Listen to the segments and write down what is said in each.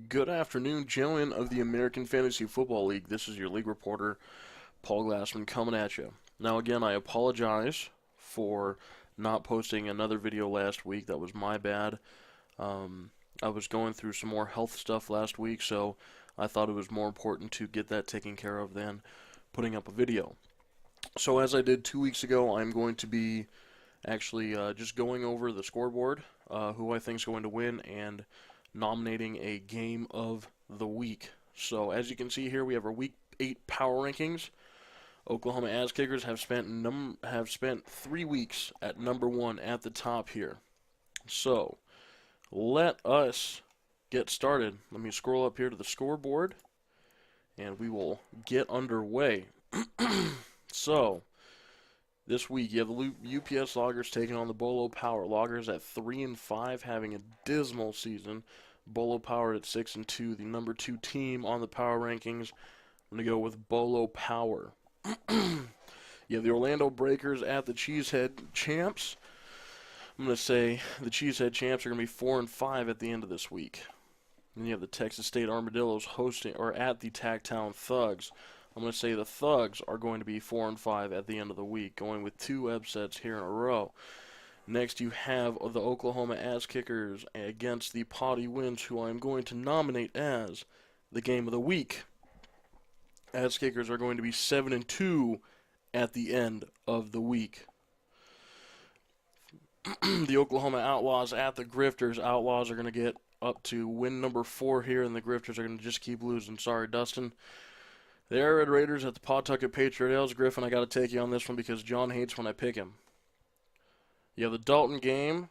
Good afternoon, gentlemen of the American Fantasy Football League. This is your league reporter, Paul Glassman, coming at you. Now, again, I apologize for not posting another video last week. That was my bad. I was going through some more health stuff last week, so I thought it was more important to get that taken care of than putting up a video. So, as I did 2 weeks ago, I'm going to be actually just going over the scoreboard, who I think is going to win, and nominating a game of the week. So as you can see here, we have our Week 8 power rankings. Oklahoma Ass Kickers have spent 3 weeks at number 1 at the top here. So let us get started. Let me scroll up here to the scoreboard, and we will get underway. So this week, you have the UPS Loggers taking on the Bolo Power. Loggers at 3-5, having a dismal season. Bolo Power at 6-2, the number 2 team on the power rankings. I'm going to go with Bolo Power. You have the Orlando Breakers at the Cheesehead Champs. I'm going to say the Cheesehead Champs are going to be 4-5 at the end of this week. Then you have the Texas State Armadillos at the Tacktown Thugs. I'm going to say the Thugs are going to be 4-5 at the end of the week, going with 2 upsets here in a row. Next, you have the Oklahoma Ass Kickers against the Potty Winds, who I'm going to nominate as the game of the week. Ass Kickers are going to be 7-2 at the end of the week. The Oklahoma Outlaws at the Grifters. Outlaws are going to get up to win number 4 here, and the Grifters are going to just keep losing. Sorry, Dustin. The Arrowhead Raiders at the Pawtucket Patriot Ales. Griffin, I got to take you on this one because John hates when I pick him. You have the Dalton Gang,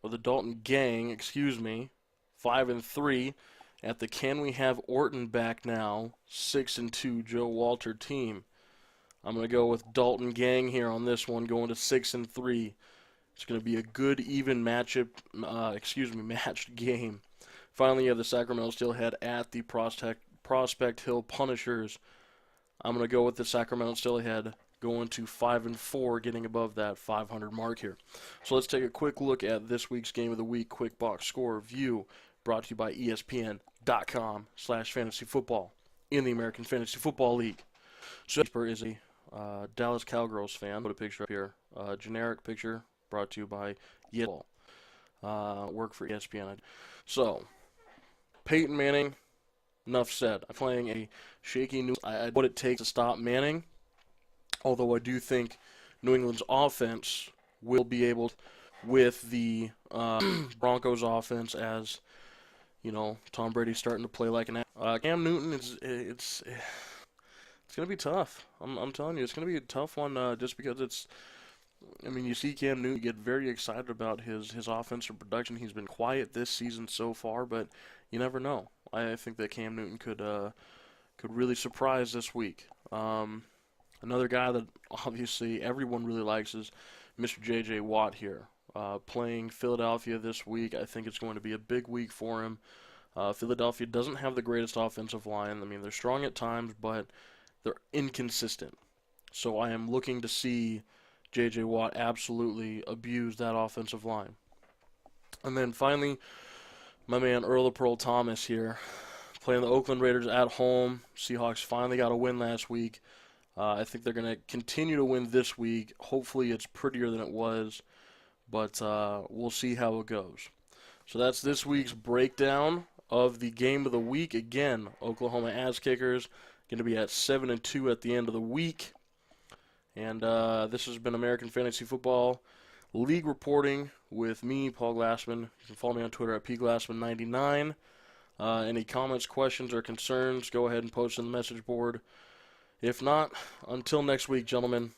5-3 at the Can We Have Orton Back Now, 6-2 Joe Walter team. I'm going to go with Dalton Gang here on this one, going to 6-3. It's going to be a good, even matched game. Finally, you have the Sacramento Steelhead at the Prospect Hill Punishers. I'm going to go with the Sacramento Steelhead, going to 5-4, getting above that 500 mark here. So let's take a quick look at this week's Game of the Week Quick Box Score View, brought to you by ESPN.com/fantasyfootball in the American Fantasy Football League. So is a Dallas Cowgirls fan. Put a picture up here. Generic picture brought to you by ESPN. Work for ESPN. So, Peyton Manning, enough said. I'm playing a shaky New England. What it takes to stop Manning. Although I do think New England's offense will be able to, with the Broncos offense, as you know, Tom Brady's starting to play like an Cam Newton. It's going to be tough. I'm telling you, it's going to be a tough one. Just because you see Cam Newton get very excited about his offensive production. He's been quiet this season so far, but you never know. I think that Cam Newton could really surprise this week. Another guy that obviously everyone really likes is Mr. J.J. Watt here. Playing Philadelphia this week, I think it's going to be a big week for him. Philadelphia doesn't have the greatest offensive line. I mean, they're strong at times, but they're inconsistent. So I am looking to see J.J. Watt absolutely abuse that offensive line. And then finally, my man Earl Pearl Thomas here, playing the Oakland Raiders at home. Seahawks finally got a win last week. I think they're going to continue to win this week. Hopefully it's prettier than it was, but we'll see how it goes. So that's this week's breakdown of the game of the week. Again, Oklahoma Ass Kickers going to be at 7-2 at the end of the week. And this has been American Fantasy Football League reporting with me, Paul Glassman. You can follow me on Twitter at pglassman99. Any comments, questions, or concerns, go ahead and post in the message board. If not, until next week, gentlemen,